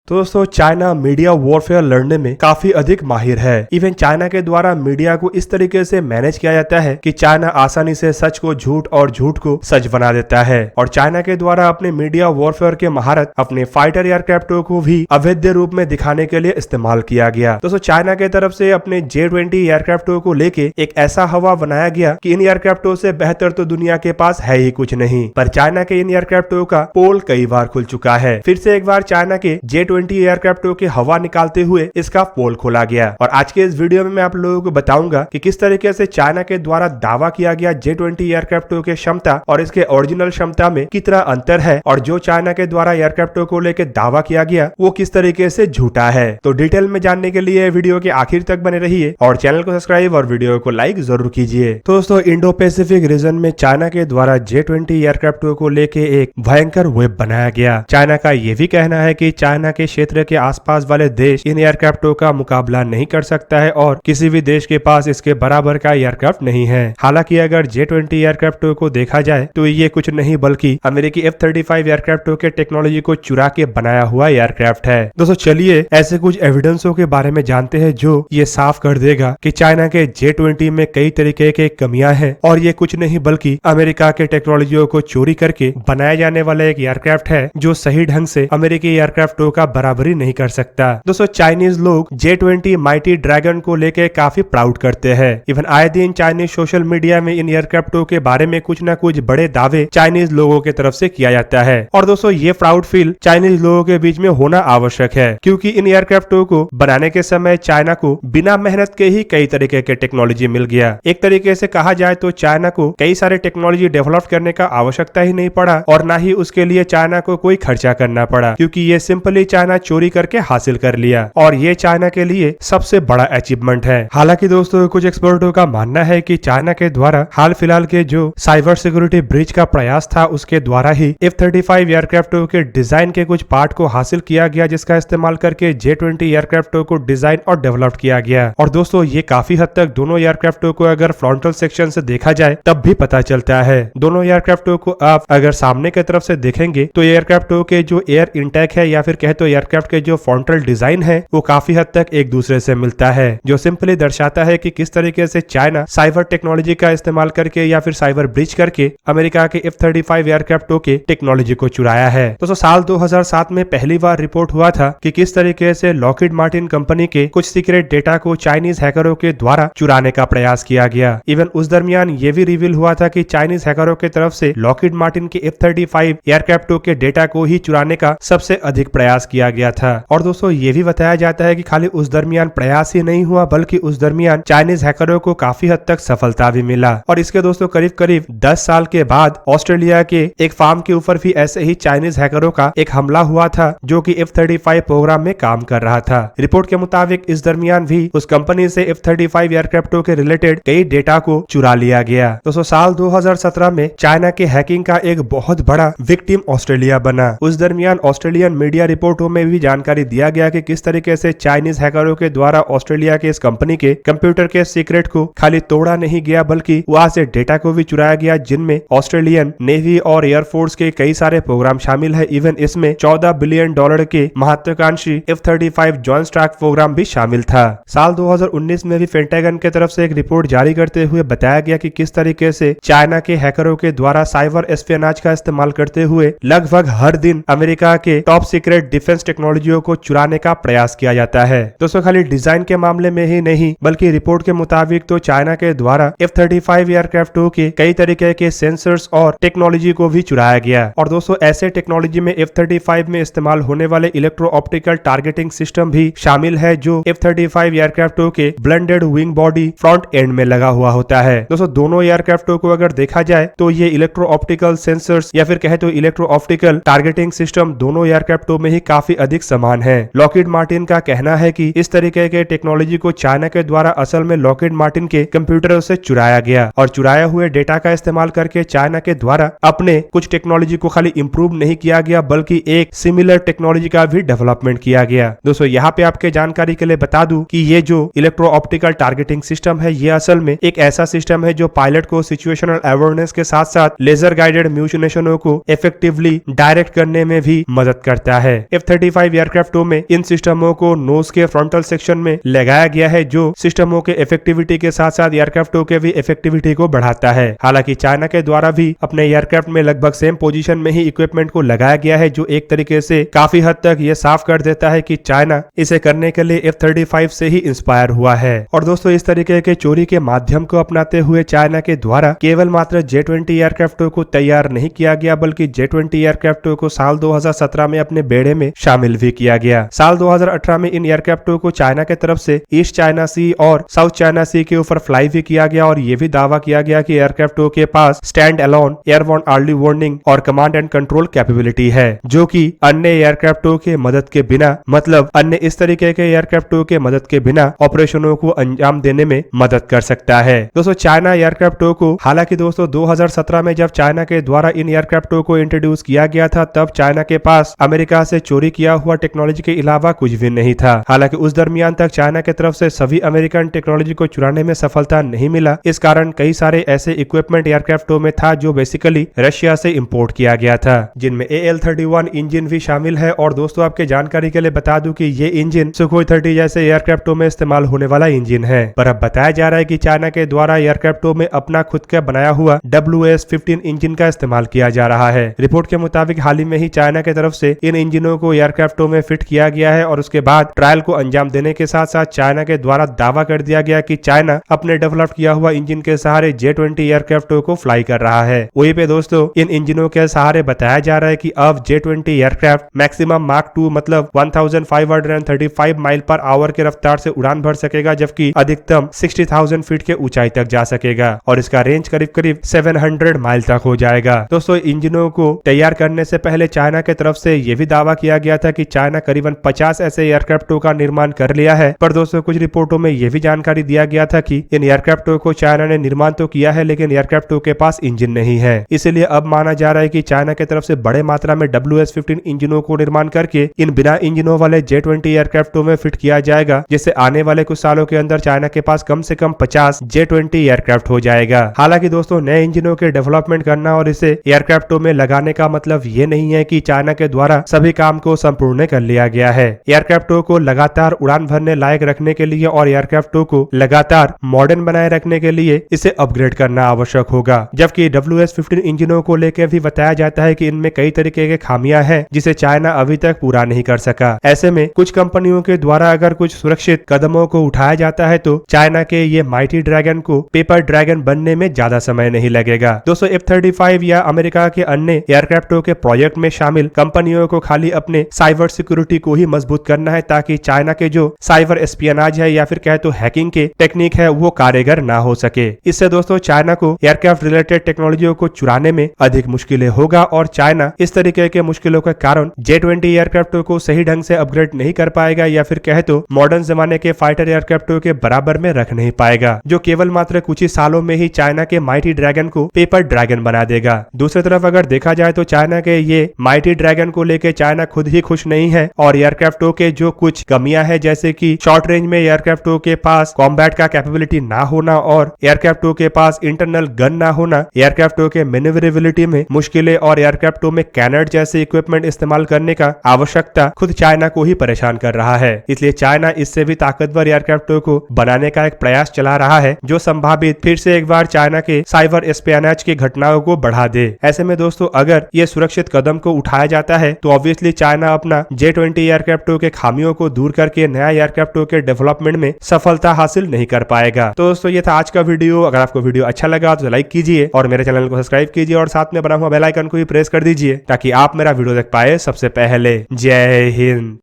तो दोस्तों China media warfare लड़ने में काफी अधिक माहिर है। इवन चाइना के द्वारा मीडिया को इस तरीके से मैनेज किया जाता है कि चाइना आसानी से सच को झूठ और झूठ को सच बना देता है। और चाइना के द्वारा अपने मीडिया वॉरफेयर के महारत अपने फाइटर एयरक्राफ्टों को भी अवैध रूप में दिखाने के लिए इस्तेमाल किया गया। दोस्तों चाइना की तरफ से अपने J-20 एयरक्राफ्टों को लेके एक ऐसा हवा बनाया गया कि इन एयरक्राफ्टों से बेहतर तो दुनिया के पास है ही कुछ नहीं। पर चाइना के इन एयरक्राफ्टों का पोल कई बार खुल चुका है। फिर से एक बार चाइना के J-20 एयरक्राफ्टों के हवा निकालते हुए इसका पोल खोला गया। और आज के इस वीडियो में मैं आप लोगों को बताऊंगा कि किस तरीके से चाइना के द्वारा दावा किया गया J-20 एयरक्राफ्टों की क्षमता और इसके ओरिजिनल क्षमता में कितना अंतर है, और जो चाइना के द्वारा एयरक्राफ्टों को लेकर दावा किया गया वो किस तरीके से झूठा है। तो डिटेल में जानने के लिए वीडियो के आखिर तक बने रहिए और चैनल को सब्सक्राइब और वीडियो को लाइक जरूर कीजिए। तो दोस्तों इंडो पैसिफिक रीजन में चाइना के द्वारा J-20 एयरक्राफ्टों को लेके एक भयंकर वेब बनाया गया। चाइना का ये भी कहना है कि चाइना के क्षेत्र के आसपास वाले देश इन एयरक्राफ्टों का मुकाबला नहीं कर सकता है और किसी भी देश के पास इसके बराबर का एयरक्राफ्ट नहीं है। हालांकि अगर J-20 एयरक्राफ्टों को देखा जाए तो ये कुछ नहीं बल्कि अमेरिकी F-35 एयरक्राफ्टों के टेक्नोलॉजी को चुरा के बनाया हुआ एयरक्राफ्ट है। दोस्तों चलिए ऐसे कुछ एविडेंसों के बारे में जानते हैं जो ये साफ कर देगा कि चाइना के J-20 में कई तरीके के कमियां हैं और ये कुछ नहीं बल्कि अमेरिका के टेक्नोलॉजियों को चोरी करके बनाया जाने वाला एक एयरक्राफ्ट है जो सही ढंग से अमेरिकी एयरक्राफ्टों का बराबरी नहीं कर सकता। दोस्तों चाइनीज लोग J-20 माइटी ड्रैगन को लेकर काफी प्राउड करते हैं। इवन आए दिन चाइनीज सोशल मीडिया में इन एयरक्राफ्टों के बारे में कुछ न कुछ बड़े दावे चाइनीज लोगों की तरफ से किया जाता है। और दोस्तों ये प्राउड फील चाइनीज लोगों के बीच में होना आवश्यक है, क्योंकि इन एयरक्राफ्टों को बनाने के समय चाइना को बिना मेहनत के ही कई तरीके के टेक्नोलॉजी मिल गया। एक तरीके से कहा जाए तो चाइना को कई सारे टेक्नोलॉजी डेवलप करने का आवश्यकता ही नहीं पड़ा और न ही उसके लिए चाइना को कोई खर्चा करना पड़ा, क्योंकि ये सिंपली चाइना चोरी करके हासिल कर लिया और ये चाइना के लिए सबसे बड़ा अचीवमेंट है। हालांकि दोस्तों कुछ एक्सपर्टों का मानना है कि चाइना के द्वारा हाल फिलहाल के जो साइबर सिक्योरिटी ब्रीच का प्रयास था उसके द्वारा ही F-35 एयरक्राफ्टों के डिजाइन के कुछ पार्ट को हासिल किया गया, जिसका इस्तेमाल करके J-20 एयरक्राफ्टों को डिजाइन और डेवलप किया गया। और दोस्तों ये काफी हद तक दोनों एयरक्राफ्टों को अगर फ्रंटल सेक्शन से देखा जाए तब भी पता चलता है। दोनों एयरक्राफ्टों को आप अगर सामने की तरफ से देखेंगे तो एयरक्राफ्टों के जो एयर इंटेक है या फिर कहे तो एयरक्राफ्ट के जो फ्रंटल डिजाइन है वो काफी हद तक एक दूसरे से मिलता है, जो सिंपली दर्शाता है कि किस तरीके से चाइना साइबर टेक्नोलॉजी का इस्तेमाल करके या फिर साइबर ब्रीच करके अमेरिका के F-35 एयरक्राफ्टों के टेक्नोलॉजी को चुराया है। तो साल 2007 में पहली बार रिपोर्ट हुआ था कि किस तरीके से लॉकहीड मार्टिन कंपनी के कुछ सीक्रेट डेटा को चाइनीज हैकरों के द्वारा चुराने का प्रयास किया गया। इवन उस दरमियान ये भी रिवील हुआ था कि चाइनीज हैकरों की तरफ से लॉकहीड मार्टिन के F-35 एयरक्राफ्टों के डेटा को ही चुराने का सबसे अधिक प्रयास किया गया था। और दोस्तों ये भी बताया जाता है कि खाली उस दरमियान प्रयास ही नहीं हुआ बल्कि उस दरमियान चाइनीज हैकरों को काफी हद तक सफलता भी मिला। और इसके दोस्तों करीब करीब 10 साल के बाद ऑस्ट्रेलिया के एक फार्म के ऊपर भी ऐसे ही चाइनीज हैकरों का एक हमला हुआ था जो कि F-35 प्रोग्राम में काम कर रहा था। रिपोर्ट के मुताबिक इस दरमियान भी उस कंपनी से F-35 एयरक्राफ्टों के रिलेटेड कई डेटा को चुरा लिया गया। दोस्तों साल 2017 में चाइना के हैकिंग का एक बहुत बड़ा विक्टिम ऑस्ट्रेलिया बना। उस दरमियान ऑस्ट्रेलियन मीडिया रिपोर्टों में भी जानकारी दिया गया कि किस तरीके से चाइनीज हैकरों के द्वारा ऑस्ट्रेलिया के इस कंपनी के कंप्यूटर के सीक्रेट को खाली तोड़ा नहीं गया बल्कि वहां से डेटा को भी चुराया गया, जिनमें ऑस्ट्रेलियन नेवी और एयरफोर्स के कई सारे प्रोग्राम शामिल है। इवन इसमें $14 बिलियन के महत्वाकांक्षी F-35 जॉइंट स्ट्राइक प्रोग्राम भी शामिल था। साल 2019 में भी पेंटागन की तरफ से एक रिपोर्ट जारी करते हुए बताया गया कि किस तरीके से चाइना के हैकरों के द्वारा साइबर एस्पियोनेज का इस्तेमाल करते हुए लगभग हर दिन अमेरिका के टॉप सीक्रेट डिफेंस टेक्नोलॉजियों को चुराने का प्रयास किया जाता है। दोस्तों खाली डिजाइन के मामले में ही नहीं बल्कि रिपोर्ट के मुताबिक तो चाइना के द्वारा F-35 एयरक्राफ्टों के कई तरीके के सेंसर्स और टेक्नोलॉजी को भी चुराया गया। और दोस्तों ऐसे टेक्नोलॉजी में F-35 में इस्तेमाल होने वाले इलेक्ट्रो ऑप्टिकल टारगेटिंग सिस्टम भी शामिल है, जो F-35 एयरक्राफ्टों के blended wing body front end में लगा हुआ होता है। दोस्तों दोनों एयरक्राफ्टों को अगर देखा जाए तो ये इलेक्ट्रो ऑप्टिकल सेंसर्स या फिर कहे तो इलेक्ट्रो ऑप्टिकल टारगेटिंग सिस्टम दोनों एयरक्राफ्टों में ही काफी अधिक समान है। लॉकहीड मार्टिन का कहना है कि इस तरीके के टेक्नोलॉजी को चाइना के द्वारा असल में लॉकहीड मार्टिन के कंप्यूटरों से चुराया गया और चुराया हुए डेटा का इस्तेमाल करके चाइना के द्वारा अपने कुछ टेक्नोलॉजी को खाली इंप्रूव नहीं किया गया बल्कि एक सिमिलर टेक्नोलॉजी का भी डेवलपमेंट किया गया। दोस्तों यहाँ पे आपके जानकारी के लिए बता दूं कि ये जो इलेक्ट्रो ऑप्टिकल टारगेटिंग सिस्टम है ये असल में एक ऐसा सिस्टम है जो पायलट को सिचुएशनल अवेयरनेस के साथ साथ लेजर गाइडेड म्यूटिनेशनों को इफेक्टिवली डायरेक्ट करने में भी मदद करता है। F-35 F-35 एयरक्राफ्टों में इन सिस्टमों को नोज के फ्रंटल सेक्शन में लगाया गया है, जो सिस्टमों के इफेक्टिविटी के साथ साथ एयरक्राफ्टों के भी इफेक्टिविटी को बढ़ाता है। हालांकि चाइना के द्वारा भी अपने एयरक्राफ्ट में लगभग सेम पोजीशन में ही इक्विपमेंट को लगाया गया है, जो एक तरीके से काफी हद तक ये साफ कर देता है कि चाइना इसे करने के लिए F-35 से ही इंस्पायर हुआ है। और दोस्तों, इस तरीके के चोरी के माध्यम को अपनाते हुए चाइना के द्वारा केवल मात्र J-20 एयरक्राफ्टों को तैयार नहीं किया गया, बल्कि J-20 एयरक्राफ्टों को साल 2017 में अपने बेड़े में शामिल भी किया गया। साल 2018 में इन एयरक्राफ्टों को चाइना के तरफ से ईस्ट चाइना सी और साउथ चाइना सी के ऊपर फ्लाई भी किया गया और ये भी दावा किया गया कि एयरक्राफ्टों के पास stand alone airborne early warning और कमांड एंड कंट्रोल कैपेबिलिटी है, जो कि अन्य एयरक्राफ्टों के मदद के बिना, मतलब अन्य इस तरीके के एयरक्राफ्टों के मदद के बिना ऑपरेशनों को अंजाम देने में मदद कर सकता है। दोस्तों, चाइना एयरक्राफ्टों को, हालांकि दोस्तों 2017 में जब चाइना के द्वारा इन एयरक्राफ्टों को इंट्रोड्यूस किया गया था, तब चाइना के पास अमेरिका से चोरी किया हुआ टेक्नोलॉजी के अलावा कुछ भी नहीं था। हालांकि उस दरमियान तक चाइना की तरफ से सभी अमेरिकन टेक्नोलॉजी को चुराने में सफलता नहीं मिला। इस कारण कई सारे ऐसे इक्विपमेंट एयरक्राफ्टों में था जो बेसिकली रशिया से इंपोर्ट किया गया था, जिनमें AL-31 इंजन भी शामिल है। और दोस्तों, आपके जानकारी के लिए बता दूं कि ये इंजन सुखोई 30 जैसे एयरक्राफ्टों में इस्तेमाल होने वाला इंजन है। पर अब बताया जा रहा है कि चाइना के द्वारा एयरक्राफ्टों में अपना खुद का बनाया हुआ WS-15 इंजन का इस्तेमाल किया जा रहा है। रिपोर्ट के मुताबिक हाल ही में ही चाइना की तरफ से इन इंजनों को एयरक्राफ्टों में फिट किया गया है और उसके बाद ट्रायल को अंजाम देने के साथ साथ चाइना के द्वारा दावा कर दिया गया कि चाइना अपने डेवलप किया हुआ इंजन के सहारे J-20 एयरक्राफ्टों को फ्लाई कर रहा है। वहीं पे दोस्तों, इन इंजनों के सहारे बताया जा रहा है कि अब J-20 एयरक्राफ्ट मैक्सिमम मार्क 2 मतलब 1535 माइल पर आवर के रफ्तार से उड़ान भर सकेगा, जबकि अधिकतम 60,000 फीट के ऊंचाई तक जा सकेगा और इसका रेंज करीब करीब 700 माइल तक हो जाएगा। दोस्तों, इंजनों को तैयार करने से पहले चाइना की तरफ से यह भी दावा किया गया था कि चाइना करीबन 50 ऐसे एयरक्राफ्टों का निर्माण कर लिया है। पर दोस्तों, कुछ रिपोर्टों में यह भी जानकारी दिया गया था कि इन एयरक्राफ्टों को चाइना ने निर्माण तो किया है, लेकिन एयरक्राफ्टों के पास इंजन नहीं है। इसलिए अब माना जा रहा है कि चाइना की तरफ से बड़े मात्रा में WS-15 इंजनों को निर्माण करके इन बिना इंजनों वाले J-20 एयरक्राफ्टों में फिट किया जाएगा, जिससे आने वाले कुछ सालों के अंदर चाइना के पास कम से कम 50 J-20 एयरक्राफ्ट हो जाएगा। हालांकि दोस्तों, नए इंजनों के डेवलपमेंट करना और इसे एयरक्राफ्टों में लगाने का मतलब ये नहीं है कि चाइना के द्वारा सभी काम को संपूर्ण कर लिया गया है। एयरक्राफ्टों को लगातार उड़ान भरने लायक रखने के लिए और एयरक्राफ्टों को लगातार मॉडर्न बनाए रखने के लिए इसे अपग्रेड करना आवश्यक होगा। जबकि WS-15 इंजनों को लेकर भी बताया जाता है कि इनमें कई तरीके के खामियां हैं, जिसे चाइना अभी तक पूरा नहीं कर सका। ऐसे में कुछ कंपनियों के द्वारा अगर कुछ सुरक्षित कदमों को उठाया जाता है तो चाइना के ये माइटी ड्रैगन को पेपर ड्रैगन बनने में ज्यादा समय नहीं लगेगा। दोस्तों, F-35 या अमेरिका के अन्य एयरक्राफ्टों के प्रोजेक्ट में शामिल कंपनियों को खाली अपने साइबर सिक्योरिटी को ही मजबूत करना है, ताकि चाइना के जो साइबर एस्पियनाज है या फिर कहे तो हैकिंग के टेक्निक है वो कारगर ना हो सके। इससे दोस्तों, चाइना को एयरक्राफ्ट रिलेटेड टेक्नोलॉजियों को चुराने में अधिक मुश्किलें होगा और चाइना इस तरीके के मुश्किलों के कारण J-20 एयरक्राफ्टों को सही ढंग से अपग्रेड नहीं कर पाएगा या फिर कहे तो मॉडर्न जमाने के फाइटर एयरक्राफ्टों के बराबर में रख नहीं पाएगा, जो केवल मात्र कुछ ही सालों में ही चाइना के माइटी ड्रैगन को पेपर ड्रैगन बना देगा। दूसरी तरफ अगर देखा जाए तो चाइना के ये माइटी ड्रैगन को लेकर चाइना खुद ही खुश नहीं है और एयरक्राफ्टों के जो कुछ कमियां हैं, जैसे कि शॉर्ट रेंज में एयरक्राफ्टों के पास कॉम्बैट का कैपेबिलिटी ना होना और एयरक्राफ्टों के पास इंटरनल गन ना होना, एयरक्राफ्टों के मैन्यूवरेबिलिटी में मुश्किलें और एयरक्राफ्टों में कैनट जैसे इक्विपमेंट इस्तेमाल करने का आवश्यकता खुद चाइना को ही परेशान कर रहा है। इसलिए चाइना इससे भी ताकतवर एयरक्राफ्टों को बनाने का एक प्रयास चला रहा है, जो संभावित फिर से एक बार चाइना के साइबर एस्पियनाज की घटनाओं को बढ़ा दे। ऐसे में दोस्तों, अगर ये सुरक्षित कदम को उठाया जाता है तो ऑब्वियसली चाइना अपना J-20 एयरक्राफ्टों के खामियों को दूर करके नया एयरक्राफ्टों के डेवलपमेंट में सफलता हासिल नहीं कर पाएगा। तो दोस्तों, ये था आज का वीडियो। अगर आपको वीडियो अच्छा लगा तो लाइक कीजिए और मेरे चैनल को सब्सक्राइब कीजिए और साथ में बना हुआ बेल आइकन को भी प्रेस कर दीजिए ताकि आप मेरा वीडियो देख पाए सबसे पहले। जय हिंद।